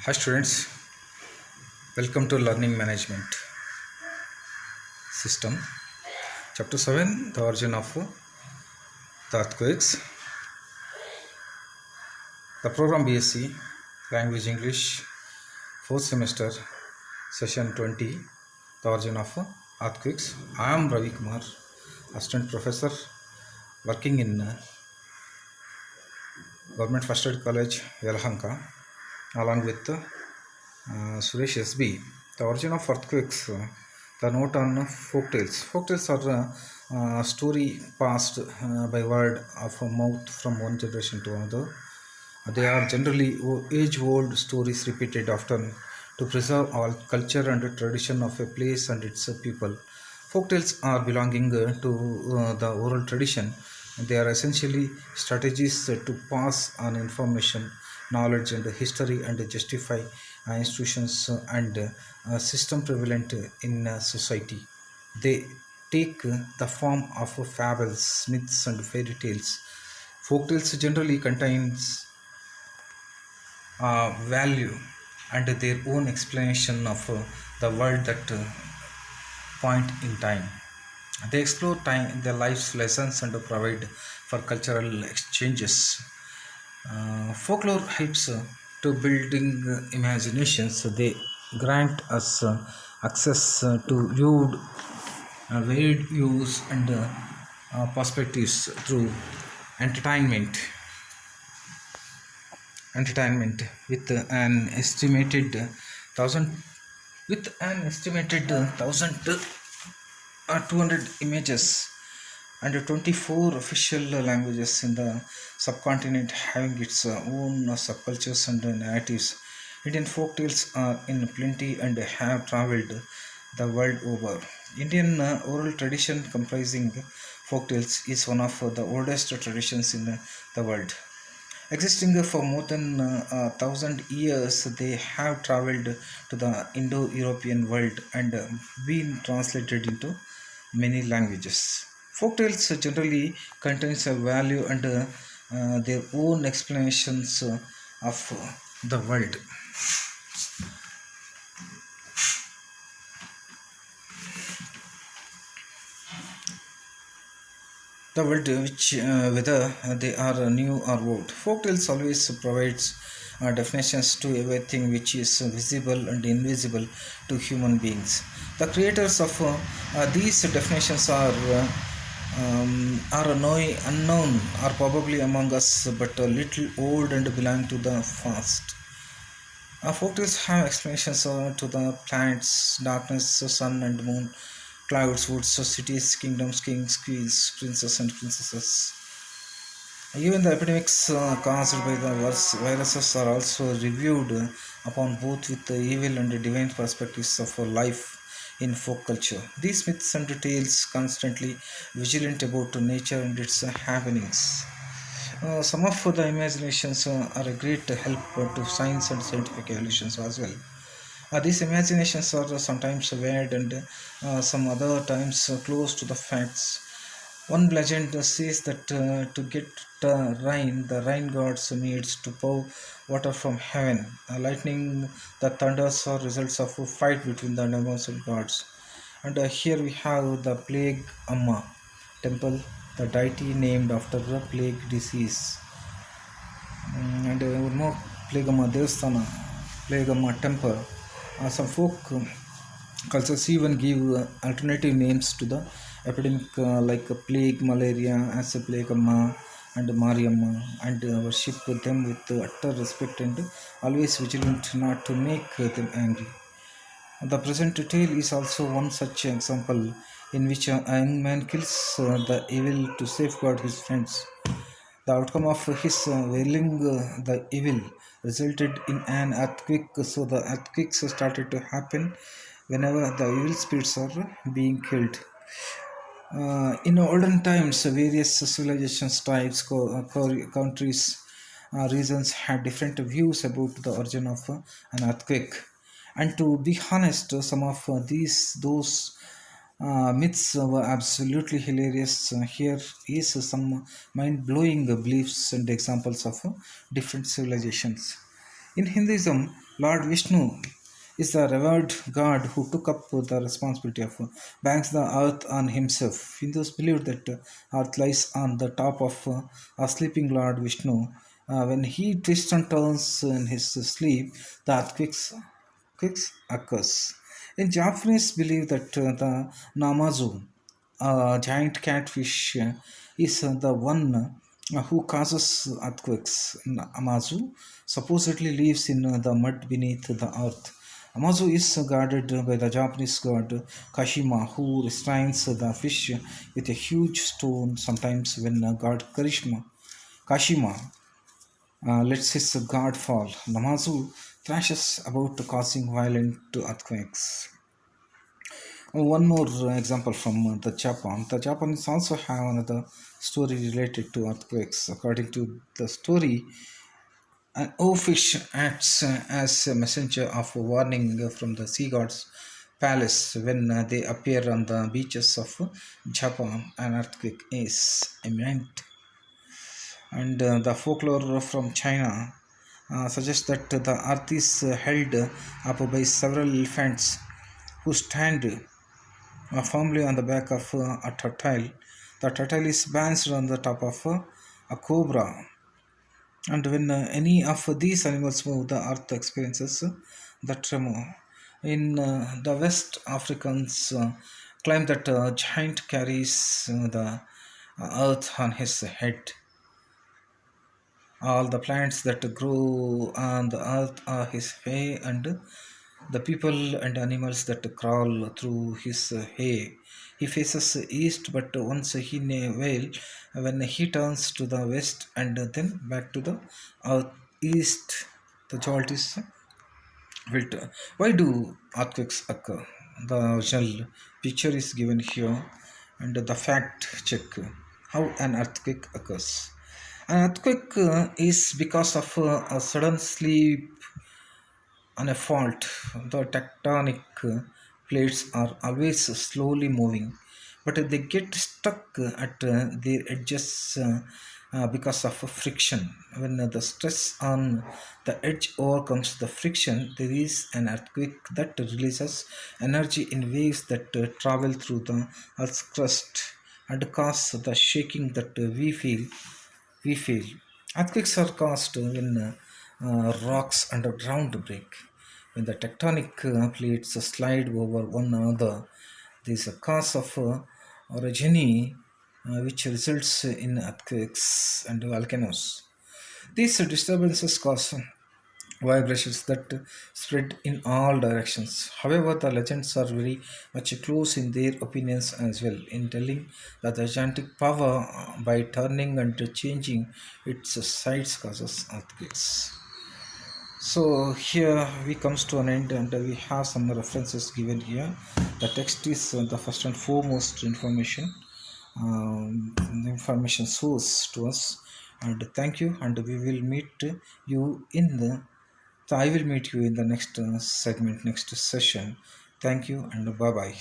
Hi students, welcome to Learning Management System. Chapter 7, the origin of the earthquakes. The program BSc, Language English, 4th semester, session 20, the origin of earthquakes. I am Ravi Kumar, assistant professor working in Government First Aid College, Yelahanka, along with Suresh SB. The origin of earthquakes, the note on folk tales. Folk tales are a story passed by word of mouth from one generation to another. They are generally age-old stories repeated often to preserve all culture and tradition of a place and its people. Folk tales are belonging to the oral tradition. They are essentially strategies to pass on information, knowledge, and history and justify institutions and system prevalent in society. They take the form of fables, myths, and fairy tales. Folk tales generally contains value and their own explanation of the world that point in time. They explore time, their life's lessons and provide for cultural exchanges. Folklore helps to building imaginations. They grant us access to viewed, varied views and perspectives through entertainment entertainment with an estimated thousand with an estimated 1200 images and 24 official languages in the subcontinent having its own subcultures and narratives. Indian folk tales are in plenty and have traveled the world over. Indian oral tradition comprising folk tales is one of the oldest traditions in the world. Existing for more than 1,000 years, they have traveled to the Indo-European world and been translated into many languages. Folktales generally contains a value and their own explanations of the world. The world, which whether they are new or old. Folktales always provides definitions to everything which is visible and invisible to human beings. The creators of these definitions are unknown, are probably among us, but a little old and belong to the past. Folktales have explanations to the planets, darkness, sun and moon, clouds, woods, cities, kingdoms, kings, queens, princes and princesses. Even the epidemics caused by the viruses are also reviewed upon both with the evil and the divine perspectives of life in folk culture. These myths and tales constantly vigilant about nature and its happenings. Some of the imaginations are a great help to science and scientific evolutions as well. These imaginations are sometimes weird and some other times close to the facts. One legend says that to get rain, the rain gods needs to pour water from heaven. Lightning, the thunders are results of a fight between the universal gods. And here we have the plague Amma temple, the deity named after the plague disease. And one more Plegama Devasthana, Plegama temple. Some folk cultures even give alternative names to the epidemic like plague, malaria, as a Plegama and Mariamma, and worship them with utter respect and always vigilant not to make them angry. The present tale is also one such example in which a young man kills the evil to safeguard his friends. The outcome of his wailing the evil resulted in an earthquake, so the earthquakes started to happen whenever the evil spirits are being killed. In olden times, various civilizations, tribes, countries, regions had different views about the origin of an earthquake. And to be honest, some of those myths were absolutely hilarious. Here is some mind-blowing beliefs and examples of different civilizations. In Hinduism, Lord Vishnu is the revered god who took up the responsibility of banks the earth on himself. Hindus believe that earth lies on the top of a sleeping Lord Vishnu. When he twists and turns in his sleep, the quakes occurs. In Japanese believe that the Namazu, a giant catfish, is the one who causes earthquakes. Amazu supposedly lives in the mud beneath the earth. Amazu is guarded by the Japanese god Kashima, who restrains the fish with a huge stone. Sometimes, when god Kashima lets his guard fall, Namazu thrashes about, causing violent earthquakes. One more example from the Japan. The Japanese also have another story related to earthquakes. According to the story, an oafish acts as a messenger of warning from the sea god's palace when they appear on the beaches of Japan. An earthquake is imminent. And the folklore from China suggests that the earth is held up by several elephants who stand firmly on the back of a turtle. The turtle is balanced on the top of a cobra, and when any of these animals move, the earth experiences the tremor. In the West, Africans claim that a giant carries the earth on his head. All the plants that grow on the earth are his hay, and the people and animals that crawl through his hay. He faces east, but once he wail when he turns to the west and then back to the east. The jolt is built. Why do earthquakes occur? The original picture is given here, and the fact check how an earthquake occurs. An earthquake is because of a sudden sleep on a fault. The tectonic plates are always slowly moving, but they get stuck at their edges because of friction. When the stress on the edge overcomes the friction, there is an earthquake that releases energy in waves that travel through the Earth's crust and cause the shaking that we feel. Earthquakes are caused when rocks underground break. When the tectonic plates slide over one another, there is a cause of orogeny, which results in earthquakes and volcanoes. These disturbances cause vibrations that spread in all directions. However, the legends are very much close in their opinions as well, in telling that the gigantic power by turning and changing its sides causes earthquakes. So here we comes to an end, and we have some references given here. The text is the first and foremost information source to us. And thank you, and we will meet you in the so I will meet you in the next segment, next session. Thank you, and bye bye.